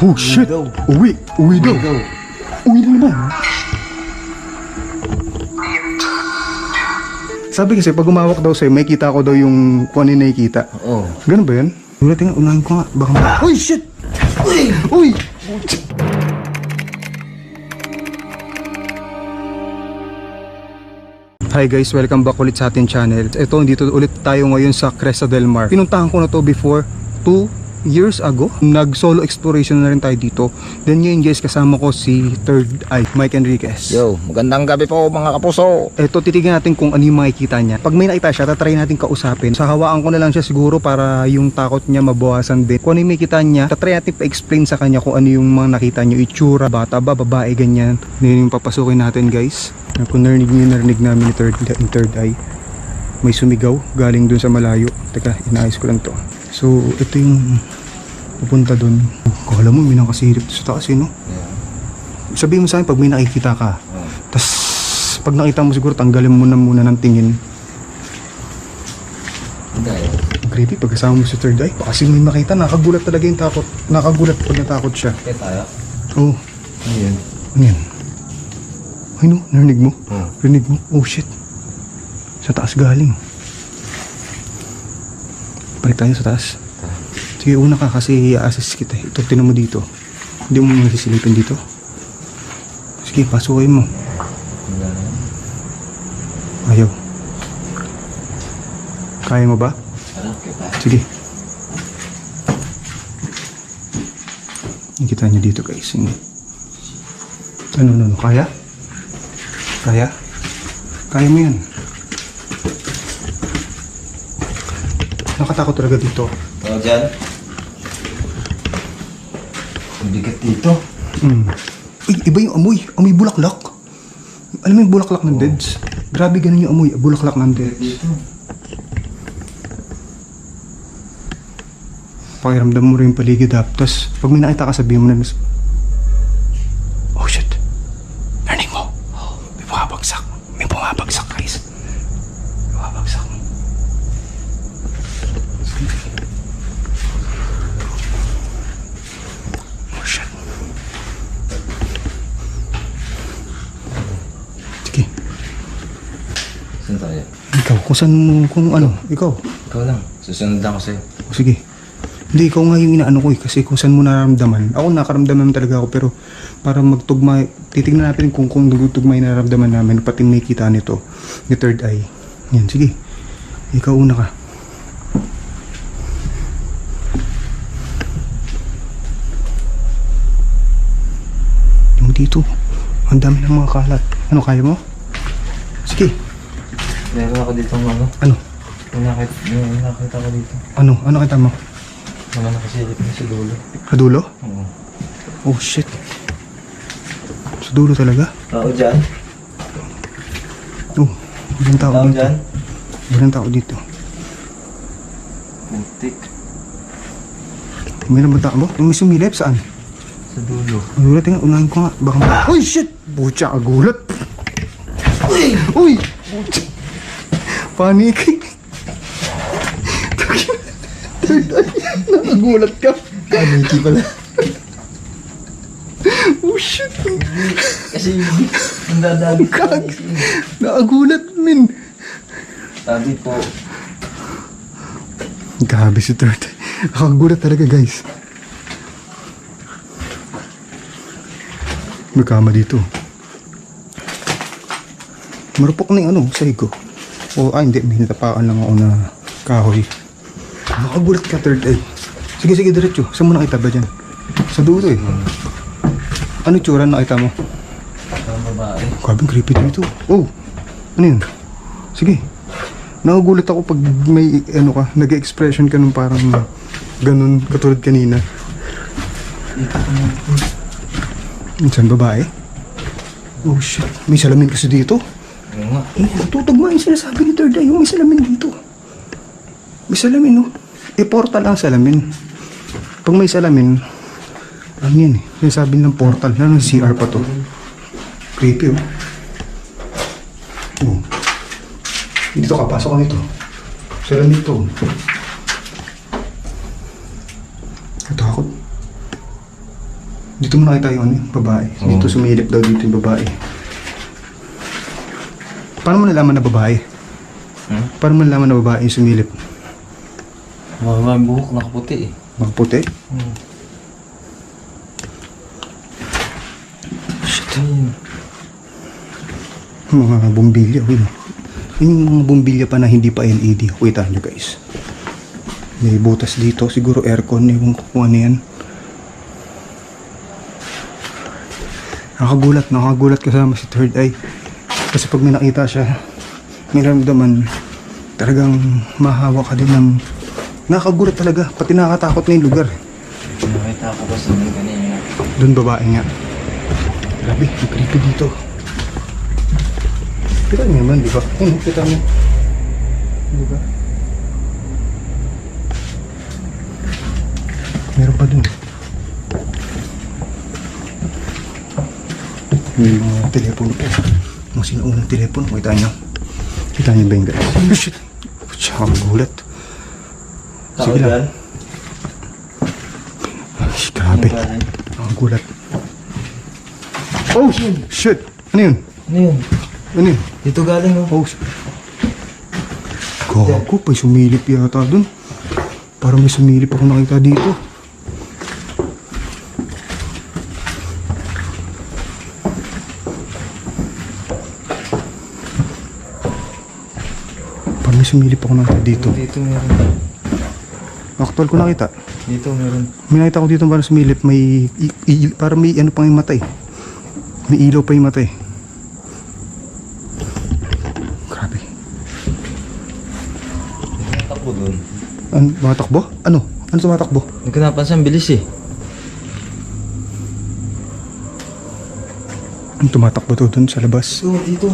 Oh shit! Uwi! Uwi daw! Uwi na naman! Sabi kasi pag umawak daw sa'yo, may kita ko daw yung kung ano yung nakikita. Oo. Ganun ba yun? Ulit nga, unahin ko nga. Baka Uy! Shit! Uy! Uy! Hi guys, welcome back ulit sa ating channel. Ito, dito ulit tayo ngayon sa Cresta del Mar. Pinuntahan ko na to before 2 years ago. Nag solo exploration na rin tayo dito. Then ngayon guys, kasama ko si Third Eye, Mike Enriquez. Yo, magandang gabi po mga kapuso. Ito, titignan natin kung ano yung makikita niya. Pag may nakita siya, tatry natin kausapin. Sa hawaan ko na lang siya siguro para yung takot niya mabawasan din. Kung ano yung makikita niya, tatry natin pa-explain sa kanya kung ano yung mga nakita niyo. Itsura, bata ba, babae, ganyan. Yan yung papasukin natin guys. Kung narinig namin ni Third Eye, may sumigaw galing dun sa malayo. Teka, inaayos ko lang to. So, ito yung pupunta dun. Kala mo, may nakasirip sa taas no? Yeah. Sabihin mo sa akin pag may nakikita ka. Tas pag nakita mo siguro, tanggalin mo na muna ng tingin. Creepy pag kasama mo si Third Eye. Kasi may makita, nakagulat talaga yung takot. Nakagulat pag natakot siya. Kaya tayo? Oo. Ano yun? Ano yan? Ay no, narinig mo? Oo. Narinig mo? Oh shit. Sa taas galing. Balik tayo sa taas. Sige, una ka kasi i-assist kita. Ito, tinan mo dito. Hindi mo nasisilipin dito. Sige, pasukin mo. Ayaw. Kaya mo ba? Sige. Nakita niyo dito guys. Ano, kaya? Kaya? Kaya mo yan. Nakatakot talaga dito. Oo dyan. Ang bigat dito. Ay, iba yung amoy. Amoy bulaklak. Alam mo yung bulaklak ng deads? Grabe ganun yung amoy. Bulaklak ng deads. Dito. Pakiramdam mo rin yung paligid ha. Tapos pag may nakita ka, sabihin mo na, oh shit. Narinig mo? May bumabagsak. May bumabagsak guys. May bumabagsak. Oh shit. Sige. Saan tayo? Ikaw, kung saan mo, kung ano, ikaw. Ikaw lang. Susunod lang ko sa'yo. O sige. Hindi, ikaw nga yung inaano ko eh. Kasi kung saan mo nararamdaman. Ako nakaramdaman talaga ako. Pero para magtugma, titignan natin kung nagtugma yung nararamdaman namin. Pati may kita nito. Ni Third Eye. Yan, sige. Ikaw una ka. Yung dito. Ang dami ng mga kalat. Ano, kaya mo? Sige. Meron ako dito ano. Ano? May nakita ko dito. Ano? Ano kita mo? Mga nakasilip na sa dulo. Sa dulo? Oo. Oh shit. Sa dulo talaga? Tao dyan? Oh, walang tao Tao dito. dyan? Walang tao dito. Muntik. May naman tao mo? May sumilip saan? Sa dulo. Agulat nga, unahin ko nga. Baka Uy, shit! Butya, agulat. Uy! Uy! Butya. Panik. Nakagulat ka. Kaniki pala. Oh shit. Kasi ang dadali ko. Nakagulat min. Sabi po. Grabe si Third. Nakagulat talaga guys. May kama dito. Marupok na yung ano, sahigo. O hindi, may natapakan lang ako na kahoy. Nakagulat ka Third Eye. Sige, diretso. Saan mo nakita ba dyan? Sa dulo eh. Ano tsura nakita mo? Ang babae. Grabe, creepy dito. Oh, ano yun? Sige. Nakagulat ako pag may ano ka, nag-expression ka nung parang ganun katulad kanina. Saan babae? Oh shit, may salamin kasi dito. Oo nga. Tutugma yung sinasabi ni Third Eye, yung may salamin dito. May salamin no? Portal ang salamin. Pag may salamin, ano yan eh, sinasabi ng portal, ano CR pa to. Creepy oh. Oh. Dito ka, pasok ka nito. Salamin to. Natakot. Dito mo nakita yung ano, babae. Dito sumilip daw dito yung babae. Paano mo nalaman na babae? Paano mo nalaman na babae yung sumilip? May buhok nakaputi eh. Magputi? Ayun. Mga bumbilya. Yun. Yung mga bumbilya pa na hindi pa LED. Kita nyo guys. May butas dito. Siguro aircon. Yung kung ano yan. Nakakagulat kasama si Third Eye. Kasi pag may nakita siya, may ramdaman, talagang mahawa ka din ng nakakagulat talaga. Pati nakakatakot na yung lugar. Nakita ko ba sa mga kanina? Doon babae nga. Grabe, ang creepy dito. Kita niyo naman, di ba? Ayun, kita niyo. Di ba? Meron pa dun. May mga telepono po. Mga sinuunang telepono. Kita niyo. Kita niyo ba yung guys? Oh shit! Tsaka gulat. Tao Sige lang. dyan? Ay, grabe. Ang gulat. Oh shit! Ano yun? Ano yun? Ano yun? Dito galing oh. Oh shit. Gago, may sumilip yata dun. Parang may sumilip ako nakita dito. Parang may sumilip ako nakita dito. Dito meron. Actual ko nakita. Dito meron. May nakita ko dito parang sumilip. May, parang may ano pang yung mata eh. May ilaw pa yung mata eh. Grabe. Takbo dun. Ano, tumatakbo? Ano? Ano tumatakbo? Hindi ko napansin, bilis eh. Ano tumatakbo to dun sa labas? So, dito.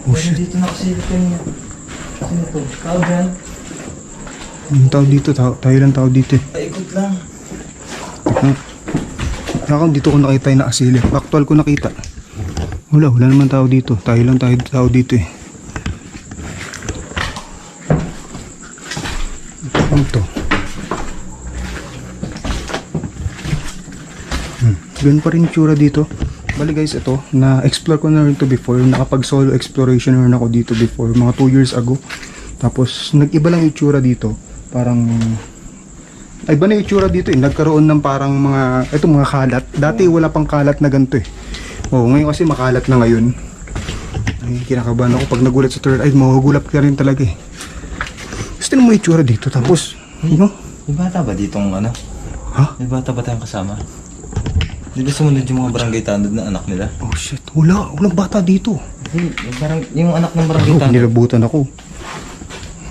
Oh, shit. Dito nakasilip kanina. Sino to? Tao dyan? Yung tao dito, tayo lang tao dito eh. Paikot lang. Nakakang dito ko nakita yung nakasilip. Actual ko nakita. Wala naman tao dito. Tayo lang tao dito eh. Ano to? Ganun pa rin yung tsura dito. Bali guys, ito, na-explore ko na rin to before. Nakapag-solo exploration na rin ako dito before, mga 2 years ago. Tapos, nag-iba lang yung tsura dito. Parang, ay ba na yung tsura dito eh. Nagkaroon ng parang mga, ito mga kalat. Dati wala pang kalat na ganito eh. Oo, ngayon kasi makalat na ngayon. Ay, kinakabahan ako. Pag nagulat sa third eye, mahugulat ka rin talaga eh. Gusto mo yung tsura dito. Tapos, ano? May bata ba ditong ano? Ha? May bata ba tayong kasama? Di ba sumunod yung mga barangay tanod na anak nila? Oh shit, walang bata dito. Yung anak ng barangay Ano, tanod. kinilabutan ako.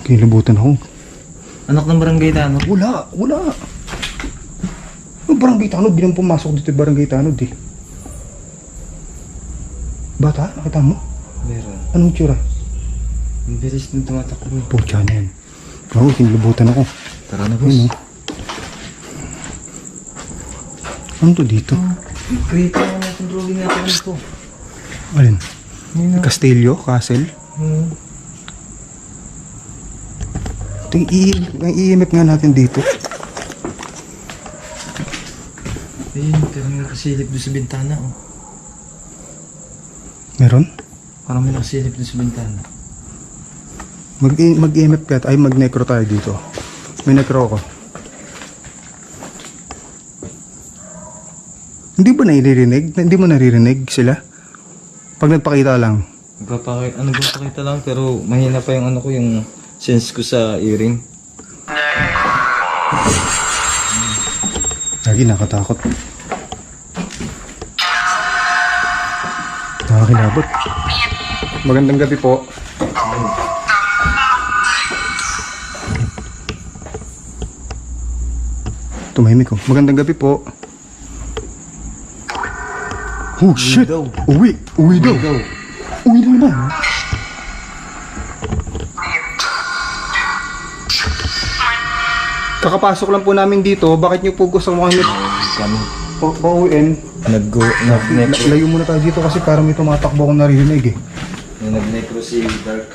Kinilabutan ako. Anak ng barangay tanod? Wala. Yung barangay tanod, di naman pumasok dito yung barangay tanod eh. Bata, nakita mo? Meron. Anong tsura? Ang bilis nung tumatakbo. Pucha na yan. Oo, kinilabutan ako. Tara na Ayun, oh. Ano to dito? Creepy na natin drawing natin ito. Alin? Yun na. Castillo? Castle? Ito yung i-emit nga natin dito. Ayun, pero may nakasilip doon sa bintana oh. Meron? Parang may nakasilip doon sa bintana. Mag-emit ka ay mag-necro tayo dito. May necro ako. Hindi ba naririnig? Hindi mo naririnig sila? Pag nagpakita lang. Nagpapakita lang pero mahina pa yung ano ko, yung sense ko sa earring. Lagi nakatakot. Nakakilabot. Magandang gabi po. Tumahimik ko. Magandang gabi po. Oh shit! daw. Uwi daw. Uwi na naman. Kakapasok lang po namin dito. Bakit niyo po gusto mo kami Kami. pauwiin? Nag-necro. Layo muna tayo dito kasi parang may tumatakbo akong naririnig eh. Nag-necro si Dark.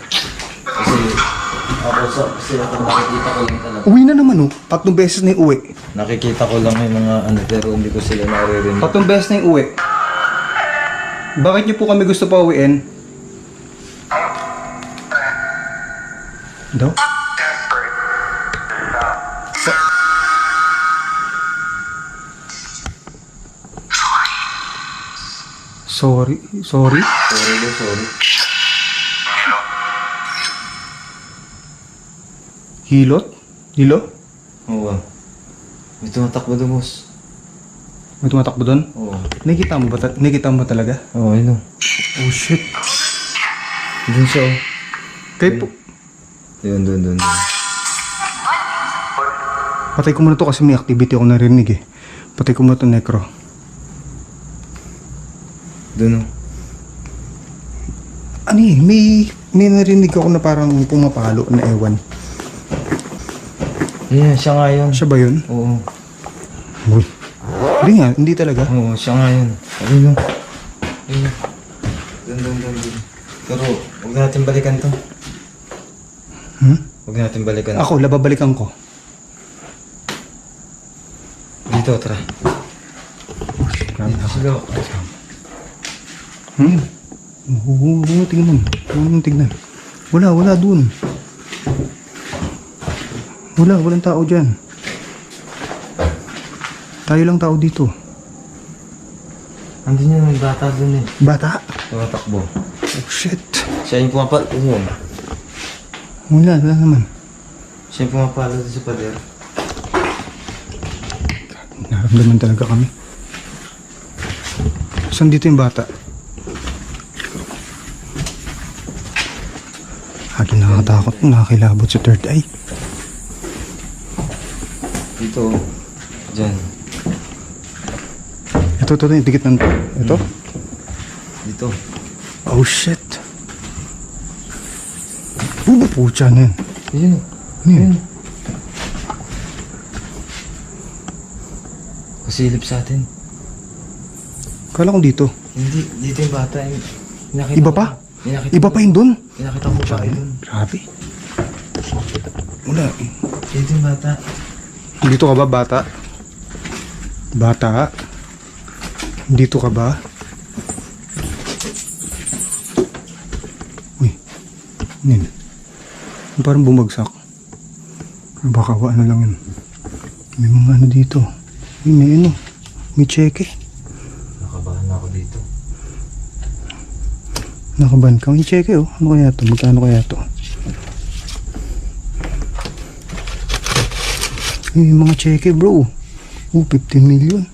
Kasi Ako sila ko nakikita ko lang talaga. Uwi na naman oh. 3 beses na yung uwi. Nakikita ko lang yung mga ano pero hindi ko sila naririnig. 3 beses na yung uwi. Bakit niyo po kami gusto pa uwiin? Daw? Sorry. Sorry. Hilot? Hilo? Oo. May tumatakbo doon, boss. May tumatakbo doon? Oo. Nakikita mo ba? Nakikita mo talaga? Oo, yun o. Oh shit. Doon siya o. Kaya po. Doon. Patay ko muna to kasi may activity ako narinig eh. Patay ko muna to necro. Doon o. Ano eh, may narinig ako na parang pumapalo na ewan. Yeah, siya nga yun. Siya ba yun? Oo. Uy. Hindi nga, hindi talaga. Oo, siya nga yun. Ayun o. Doon. Pero, huwag natin balikan to. Huwag natin balikan. Ako, lababalikan ko. Dito, tara. Grabe ako. Sige. Oo, tingnan. Tingnan. Wala dun. Walang tao dyan. Tayo lang tao dito. Andun yun, may bata dun eh. Bata? Tumatakbo. Oh shit. Siya yung pumapalo. Yun. Wala naman. Siya yung pumapalo doon sa pader. Naramdaman talaga kami. Saan dito yung bata? Akin nakakatakot, nakakilabot sa third eye. Dito. Diyan. Ito, yung dikit ng to. Ito? Dito. Oh shit. Pucha na yan. Yun. Ano yun? Kasilip sa atin. Kala ko dito. Hindi. Dito yung bata. Iba pa? Iba pa yun dun? Pinakita ko siya kayo dun. Grabe. Wala. Dito yung bata. Dito ka ba, bata? Bata? Dito ka ba? Uy. Nin. Parang bumagsak. Baka ano lang yun. May mga ano dito. Uy, may ano. May cheque. Nakabahan na ako dito. Nakaban ka. May cheque oh. Ano kaya to? Magkano kaya to? May mga cheque bro. 15 million.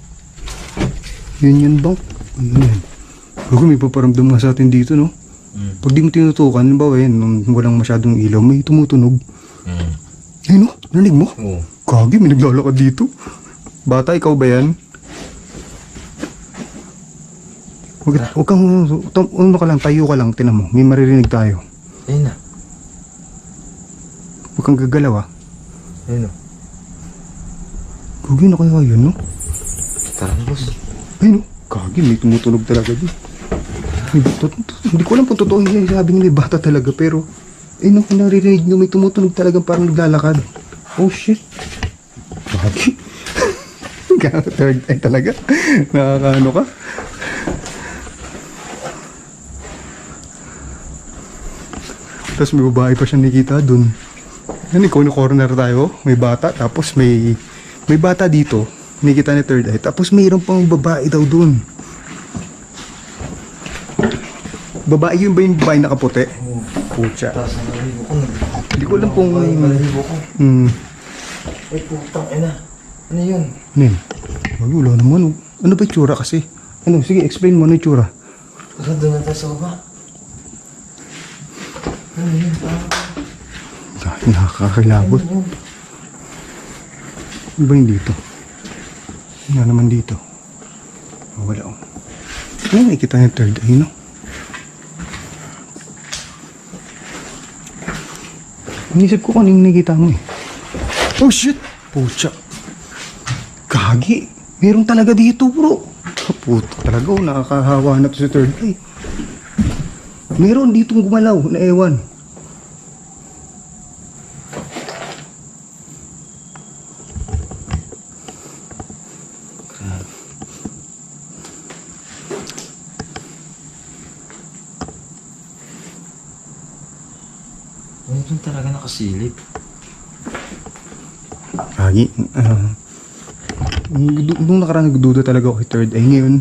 Union Bank. Ano yan? Bago may paparamdam nga sa atin dito no? Pag di mo tinutukan, halimbawa yan, nung walang masyadong ilaw, may tumutunog. Ay no? Narinig mo? Oo. Kagi, may naglalakad dito. Bata, ikaw ba yan? Huwag kang, ano ka lang, tayo ka lang, tinan mo. May maririnig tayo. Ayun na. Huwag kang gagalaw ah. Ayun o. Kagi na kaya yun no? Tara na, boss. Ay no? Kagi, may tumutunog talaga dito. Hindi ko alam kung totoo yung sabi nila bata talaga pero no, naririnig nyo may tumutunog talaga parang naglalakad. Oh shit. Kagi. Third eye talaga. Nakakaano ka? Tapos may babae pa siya nakita dun. Yan, ikaw na corner tayo. May bata. Tapos may bata dito. Nakita ni third eye. Tapos mayroon pang babae daw dun. Babae yun ba yung babae nakaputi? Oo. Pucha. Taas ang balahibo ko. Hindi ko alam kung... Balahibo ko. Ay, putang ina. Ano yun? Nin. Wala naman. Ano ba yung tsura kasi? Ano? Sige, explain mo ano yung tsura. Tara, doon na tayo sa baba. Ano yun? Nakakakilabot. Ano yun? Ano ba yung dito? Wala naman dito. Wala oh. Ano nakikita niya third eye, no? Inisip ko kung anong nakikita mo eh. Oh shit! Pucha. Kagi. Meron talaga dito bro. Puta talaga oh. Nakakahawa na to si third eye. Meron ditong gumalaw na ewan. Doon talaga nakasilip. Kagi, nung nakaraan nagduda talaga ako kay Third Eye. Ngayon,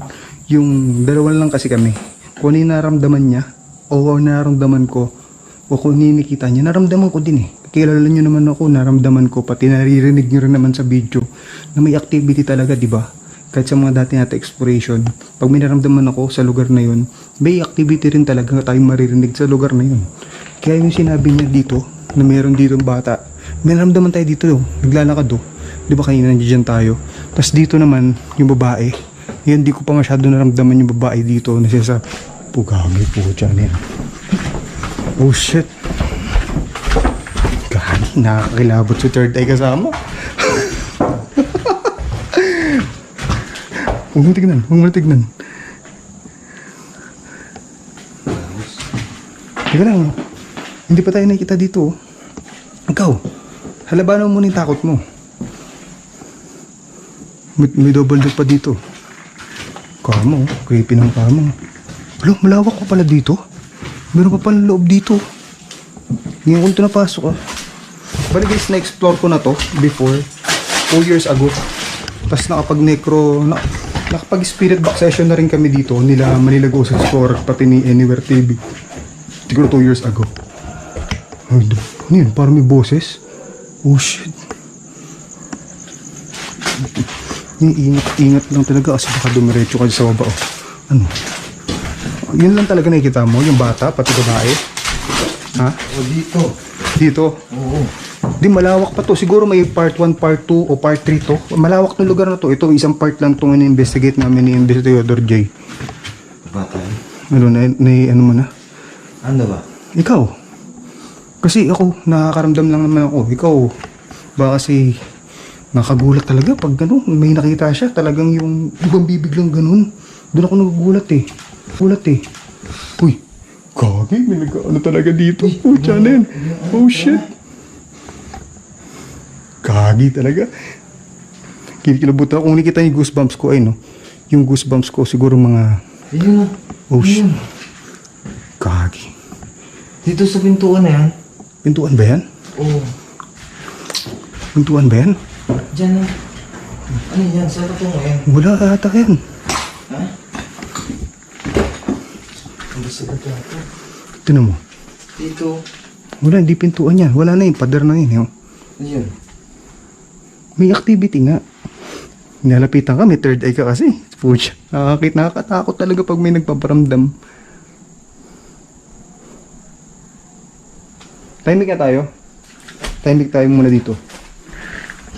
yung dalawa lang kasi kami. Kung ano yung naramdaman niya, o naramdaman ko, o kung ano yung nakita niya, naramdaman ko din eh. Kilala niyo naman ako, naramdaman ko, pati naririnig niyo rin naman sa video, na may activity talaga, di ba? Kahit sa mga dati natin exploration, pag may naramdaman ako sa lugar na yun, may activity rin talaga tayong maririnig sa lugar na yun. Kaya yung sinabi niya dito, na meron dito bata, may naramdaman tayo dito, naglalakad di ba kanina nandiyan tayo. Tapos dito naman, yung babae, yun, di ko pa masyado naramdaman yung babae dito, na siya sa, pugami po dyan yan. Oh shit. Gagi, nakakilabot si Third Eye kasama. Huwag mo tignan, huwag mo tignan. Teka lang, hindi pa tayo nakikita dito. Ikaw, halabanan mo muna yung takot mo. May double deck pa dito. Kamo, creepy ng kamo. Wala, malawak ko pala dito. Meron pa pala loob dito. Ngayon ko ito napasok Bali guys, na-explore ko na to before 2 years ago. Tapos nakapag-spirit box session na rin kami dito nila Manila Ghost Explorer pati ni Anywhere TV. Siguro 2 years ago. Ano yun? Parang may boses. Oh shit. Ingat lang talaga kasi baka dumiretso ka sa baba. Ano? Yun lang talaga nakikita mo, yung bata, pati babae. Ha? O dito. Dito? Oo. Di malawak pa to. Siguro may part 1, part 2 o part 3 to. Malawak na lugar na to. Ito isang part lang itong in-investigate namin ni Investigator J. Bata. Ano ano mo na? Ano ba? Ikaw. Kasi ako, nakakaramdam lang naman ako. Ikaw, baka kasi nakagulat talaga pag gano'n. May nakita siya. Talagang yung ibang bibig lang gano'n. Doon ako nagugulat eh. Uy, kagi, may ano talaga dito. Oh, tiyan oh shit. Kagi talaga. Kinikilabot ako. Kung nakita yung goosebumps ko, no? Yung goosebumps ko siguro mga... Ayun na. Oh shit. Kagi. Dito sa pintuan na yan. Pintuan ba yan? Oo. Pintuan ba yan? Diyan na. Ano yan? Saan ito ngayon? Wala ata yan. Ha? Ang gusto ko ito. Tinan mo. Dito. Wala, hindi pintuan yan. Wala na yun. Pader na yun. Ayun. May activity nga. Nalapitan ka, may third eye ka kasi. Pucha, nakakatakot talaga pag may nagpaparamdam. Timing ka tayo. Timing tayo muna dito.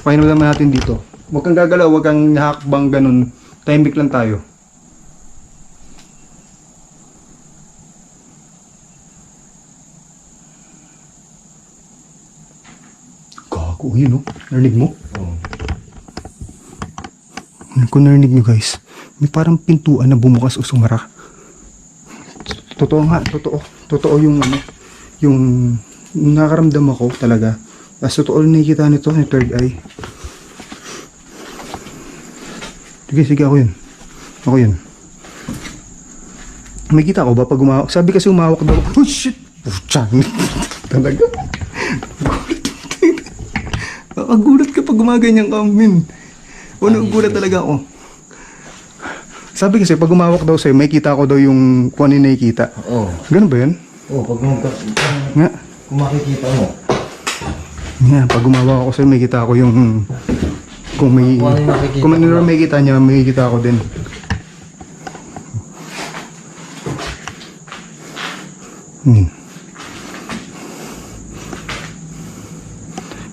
Pakinom naman natin dito. Huwag kang gagalaw, huwag kang hakbang ganun. Timing lang tayo. Gago, yun o. Narinig mo? Oo. Kung narinig nyo guys, may parang pintuan na bumukas o sumara. Totoo nga, totoo yung ano, yung nakaramdam ako talaga. Tapos totoo rin nakikita nito, ni third eye. Sige, ako yun. May kita ko ba pag umawak? Sabi kasi umawak daw. Oh shit! Pucha! Talaga. Nakagulat ka pag gumaganyan ka, min. O nagugulat talaga ako. Sabi kasi pag umawak daw sa'yo, may kita ko daw yung kung ano yung nakikita. Oo. Ganun ba yun? Oo, pag Nga. kung makikita mo. Nga, pag umawak ako sa'yo, may kita ko yung kung may Kung ano yung makikita kung ano mo. yung makikita niya, may kita ako din.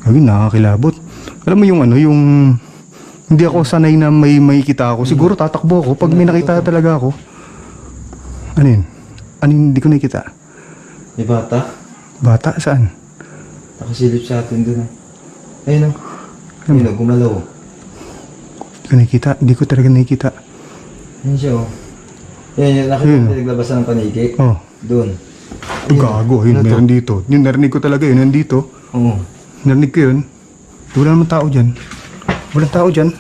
Gagi, nakakilabot. Alam mo yung ano, yung hindi ako sanay na may makikita ako. Siguro tatakbo ako pag may nakita talaga ako. Ano yun? Ano yung hindi ko nakikita? May bata. Bata? Saan? Nakasilip sa atin dun. Ayun o. Ayun o, gumalaw. Hindi ko nakikita. Hindi ko talaga nakikita. Ayun siya o. Yan, nakita Ayun. mo pinaglabasan ng paniki. Oh. Doon. Gago. Yun, Ano to? meron dito. Yung narinig ko talaga yun. Nandito. Oo. Narinig ko yun. Wala naman tao dyan. Walang tao dyan.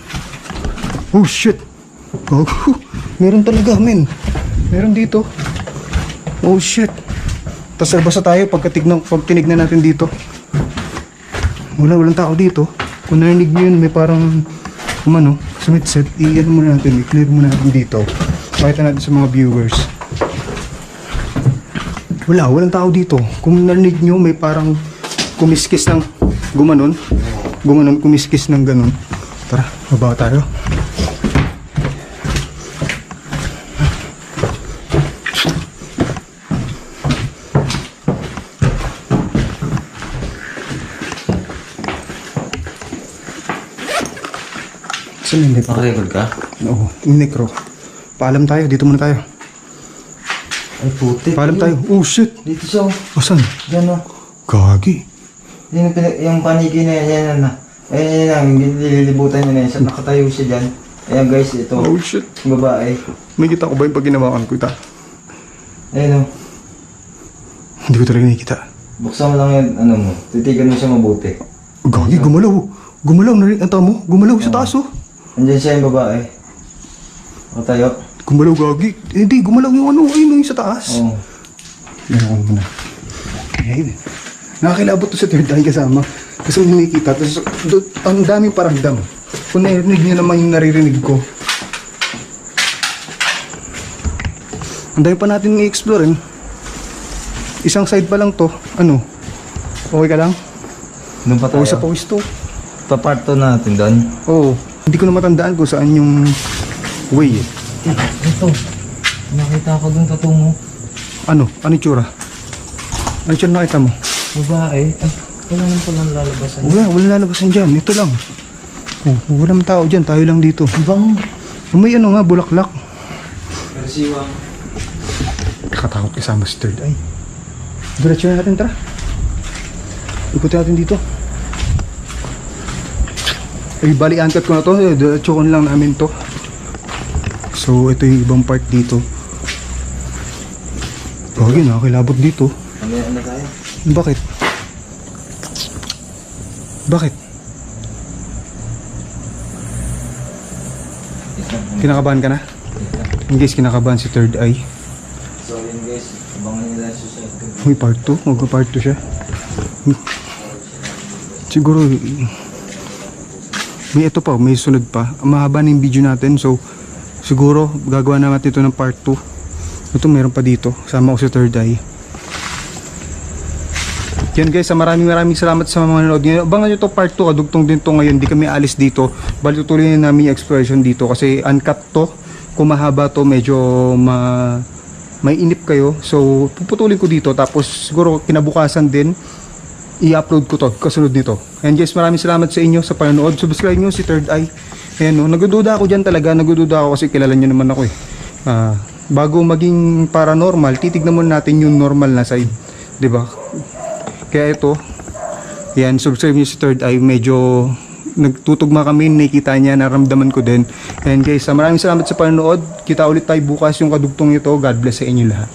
Oh shit. Gago. Meron talaga, men. Meron dito. Oh shit. Tapos labas na tayo pag tinignan natin dito. Walang tao dito. Kung narinig nyo yun, may parang sumitset. I-ano muna natin, i-clear muna natin dito. Pakita natin sa mga viewers. Walang tao dito. Kung narinig nyo, may parang kumiskis ng gumanon, kumiskis ng ganon. Tara, baba tayo. Saan yung necro? Nakarecord ka? Oo, yung necro. Paalam tayo, dito muna tayo. Ay puti. Paalam tayo. Oh shit! Dito siya. Asan? Diyan o. Gagi. Yung paniki na yan na. Ayun yan, nililibutan niya na yan. Nakatayo siya dyan. Ayan guys, ito. Oh shit. Yung babae. May kita ko ba yung pag ginawakan ko ita? Ayun o. Hindi ko talaga nakikita. Buksan mo lang yan, ano mo. Titigan mo siya mabuti. Gagi, gumalaw. Gumalaw, ang tao mo? Gumalaw sa taas oh. Andyan siya yung babae. O tayo. Gumalaw gagi. Hindi, gumalaw yung ayun yung sa taas. Oo. Meron ko muna. Ayun. Nakakilabot to sa third eye kasama. Kasi kung nakikita, tapos ang daming paramdam. Kung narinig nyo naman yung naririnig ko. Ang dami pa natin i-explore eh. Isang side pa lang to. Ano? Okay ka lang? Doon pa tayo. Pawis sa pawis to. Paparto natin doon. Oo. Hindi ko na matandaan kung saan yung way eh. Ito. Nakita ko doon patungo. Ano? Ano yung tsura? Ano yung tsura nakita mo? Babae. Ay, wala naman palang lalabasan. Wala lalabasan dyan. Ito lang. Oh, walang tao dyan. Tayo lang dito. Ibang. May ano nga, bulaklak. Persiwang. Nakatakot kasama si third eye. Diretso na natin, tara. Ikutin natin dito. Ay, bali angkat ko na to. Diretso ko lang namin to. So, ito yung ibang part dito. Gagi, nakakilabot dito. Ano tayo? Bakit? Bakit? Kinakabahan ka na? In case kinakabahan si third eye. So yun guys, abangan nila yung susunod. Uy, part 2. Magka-part 2 siya. Siguro, may ito pa, may sunod pa. Mahaba na yung video natin. So, siguro, gagawa natin ito ng part 2. Ito, meron pa dito. Sama ko sa third eye. Yan guys, maraming salamat sa mga nanood ngayon. Abangan nyo to part 2, kadugtong din to ngayon. Hindi kami alis dito. Bali tutuloy na namin yung exploration dito kasi uncut to. Kung mahaba to, medyo may inip kayo. So, puputulin ko dito. Tapos, siguro kinabukasan din, i-upload ko to kasunod nito. And guys, maraming salamat sa inyo sa panonood. Subscribe nyo si Third Eye. Ayan no, nagdududa ako dyan talaga. Nagdududa ako kasi kilala nyo naman ako eh. Bago maging paranormal, titignan muna natin yung normal na side. 'Di ba? Kaya ito, yan, subscribe nyo si Third Eye. Medyo nagtutugma kami, nakikita niya, naramdaman ko din. And guys, maraming salamat sa panonood. Kita ulit tayo bukas yung kadugtong ito. God bless sa inyo lahat.